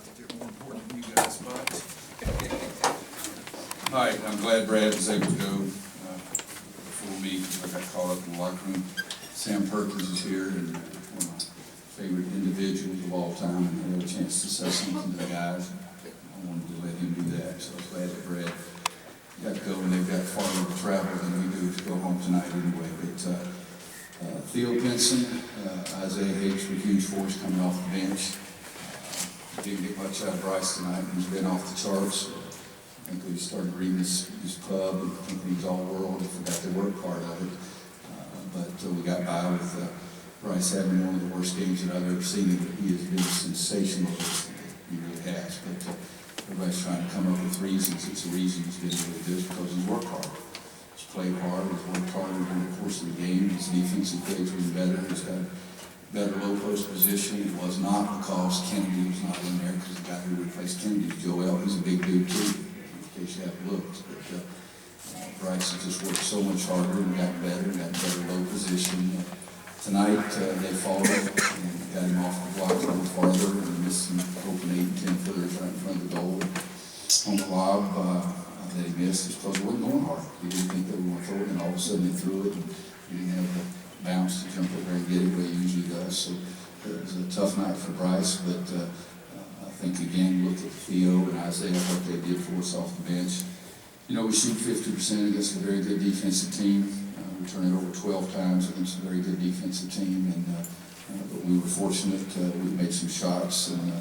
Not that they're more important than you guys, but. All right, I'm glad Brad was able to go before me because I got caught up in the locker room. Sam Perkins is here, and one of my favorite individuals of all time, and I had a chance to say something to the guys. I wanted to let him do that, so I was glad that Brad got to go, and they've got farther to travel than we do to go home tonight anyway. But Theo Pinson, Isaiah Hicks were huge for us coming off the bench. Didn't get much out of Bryce tonight. He's been off the charts. I think we started reading his pub and thinking he's all world and forgot the work part of it. But we got by with Bryce having one of the worst games that I've ever seen him. He has been sensational. He really has. But everybody's trying to come up with reasons. It's a reason he's been really good because he's worked hard. He's played hard. He's worked hard during the course of the game. His defensive plays were better. He's got better low post position. It was not because Kennedy was not in there, because the guy who replaced Kennedy is Joel. He's a big dude too, in case you haven't looked. But Bryce has just worked so much harder and got better low position. Tonight they followed and got him off the block a little farther and missed some open 8 and 10 footers right in front of the goal. On the lob that he missed, because it wasn't going hard. He didn't think that we were throwing it, and all of a sudden they threw it, and he didn't have the bounce to jump over and get it where he usually does. So it was a tough night for Bryce, but I think again, look at Theo and Isaiah, what they did for us off the bench. You know, we shoot 50% against a very good defensive team. We turn it over 12 times against a very good defensive team, and but we were fortunate. We made some shots, and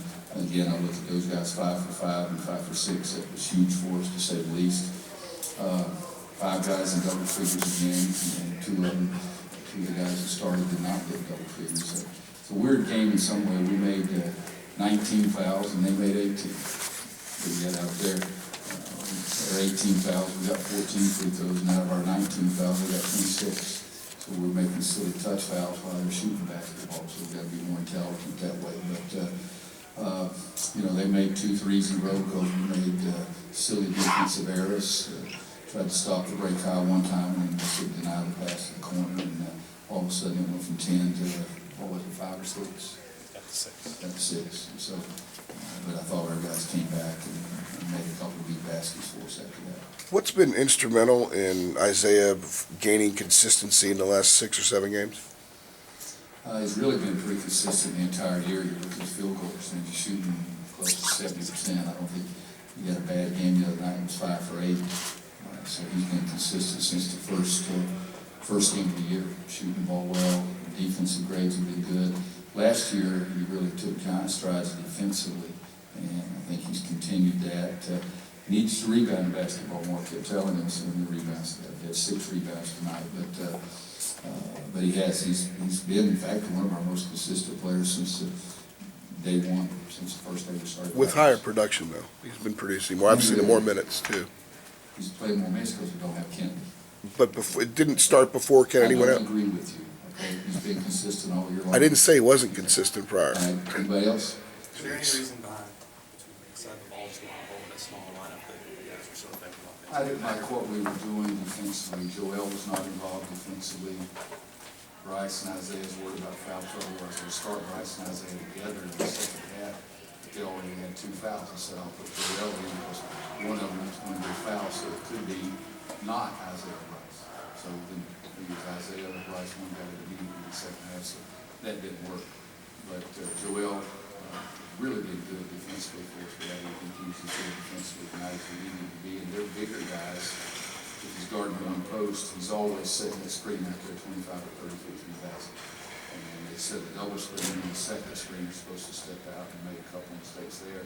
again, I look at those guys 5 for 5 and 5 for 6. That was huge for us, to say the least. 5 guys in double figures again, and 2 of the guys that started did not get double figures. So it's a weird game in some way. We made 19 fouls, and they made 18. So we got out there. Our 18 fouls, we got 14 free throws, and out of our 19 fouls, we got 26. So we're making silly touch fouls while they're shooting basketball, so we've got to be more intelligent that way. But, you know, they made 2 threes in a row because we made silly defensive errors. Tried to stop the break high one time, and they denied the pass to the corner, and all of a sudden it went from 10 to, what was it, 5 or 6? Got to 6. Got to 6. And so, but I thought our guys came back and made a couple of big baskets for us after that. What's been instrumental in Isaiah gaining consistency in the last 6 or 7 games? He's really been pretty consistent the entire year. You look at his field goal percentage, he's shooting close to 70%. I don't think he had a bad game the other night. It was 5 for 8. So he's been consistent since the first game of the year, shooting the ball well. Defensive grades have been good. Last year, he really took giant strides defensively, and I think he's continued that. Needs to rebound in basketball more. I kept telling him so many rebounds. He had 6 rebounds tonight, but he has. He's been, in fact, one of our most consistent players since day one, since the first day we started. With higher production, though. He's been producing more. I've seen him more minutes, too. He's played more minutes because we don't have Kennedy. But it didn't start before Kennedy went out? I don't agree with you. Okay, he's been consistent all year long. I didn't say he wasn't consistent prior. Anybody else? Is there any reason behind the ball is not holding a small lineup that you guys were so effective on? I didn't like what we were doing defensively. Joel was not involved defensively. Bryce and Isaiah's worried about foul trouble. I was going to start Bryce and Isaiah together in the second half. They already had 2 fouls. I said, I'll put Joel in because one of them was going to be a foul, so it could be not Isaiah or Bryce. So then it was Isaiah or Bryce, one guy that needed in the second half, so that didn't work. But Joel really been good defensively for us. We haven't been using good defensively tonight as we needed to be, and they're bigger guys. If he's guarding one post, he's always setting the screen out there 25 or 30 feet from the basket. And they set the double screen, and the second screen is supposed to step out and make a couple mistakes there.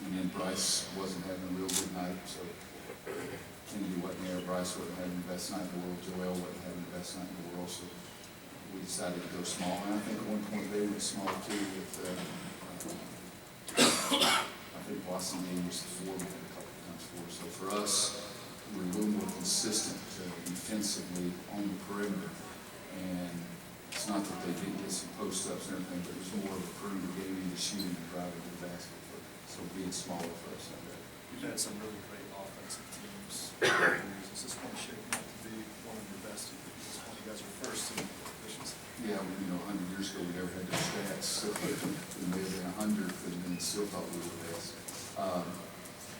And then Bryce wasn't having a real good night, so Kennedy wasn't there. Bryce wasn't having the best night in the world. Joel wasn't having the best night in the world. So we decided to go small, and I think at one point they went small too. With I think Boston game was the 4, we had a couple of times 4. So for us, we're a little more consistent defensively on the perimeter, and it's not that they didn't get some post-ups and everything, but it was more of a perimeter game to shooting and driving to the basket. So being smaller for us. You've had some really great offensive teams. Is this one shaping up to be one of your best? You guys are first in efficiency. Yeah, you know, 100 years ago we never had those stats. So we may have been 100th, and then and still thought we were the best.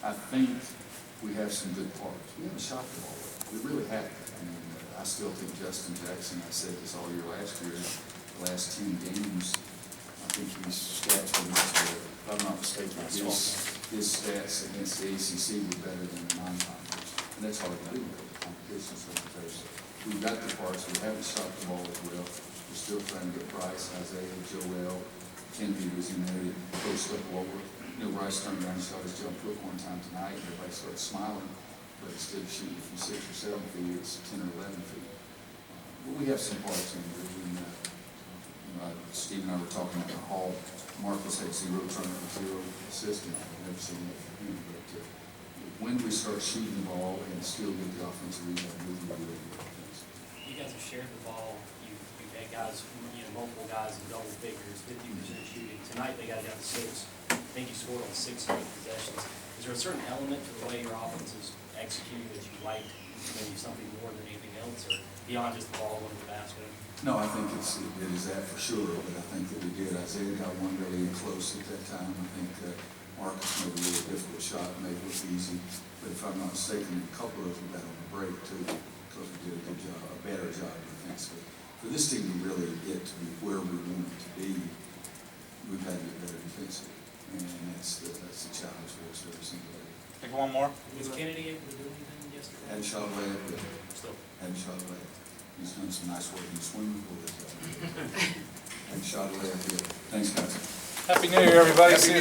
I think we have some good parts. We haven't shot the ball well. We really haven't. And I still think Justin Jackson, I said this all year last year, the last 10 games, I think his stats were much better. If I'm not mistaken, his stats against the ACC were better than the non-conference. And that's hard to do with the competition so much. We've got the parts. We haven't shot the ball as well. We're still trying to get Bryce, Isaiah, Joel, Kennedy was in there, post up lower. You know, Bryce turned around and shot his jump hook one time tonight, and everybody started smiling, but instead of shooting from 6 or 7 feet, it's 10 or 11 feet. But we have some parts in there. Steve and I were talking at the hall. Marcus had 0 turnovers, 0 assists. I've never seen that from him. But when we start shooting the ball and still get the offensive rebound, we can really good offense. You guys have shared the ball. You've had guys, multiple guys in double figures, 50% shooting. Tonight they got down to 6. I think you scored on 6 straight possessions. Is there a certain element to the way your offense is executed that you like, maybe something more than anything else, or beyond just the ball going to the basket? No, I think it is that for sure, but I think that we did. Isaiah got one really close at that time. I think Marcus made a really difficult shot, made it look easy. But if I'm not mistaken, a couple of them got on the break too, because we did a good job, a better job defensively. For this team to really get to where we want it to be, we've had to get better defensively. And that's the challenge for us every single day. Take one more. Was Kennedy able to do anything yesterday? Hadn't shot a layup yet. Still. Hadn't shot a layup. He's done some nice work in the swimming pool. Hadn't shot a layup yet. Thanks, guys. Happy New Year, everybody. See you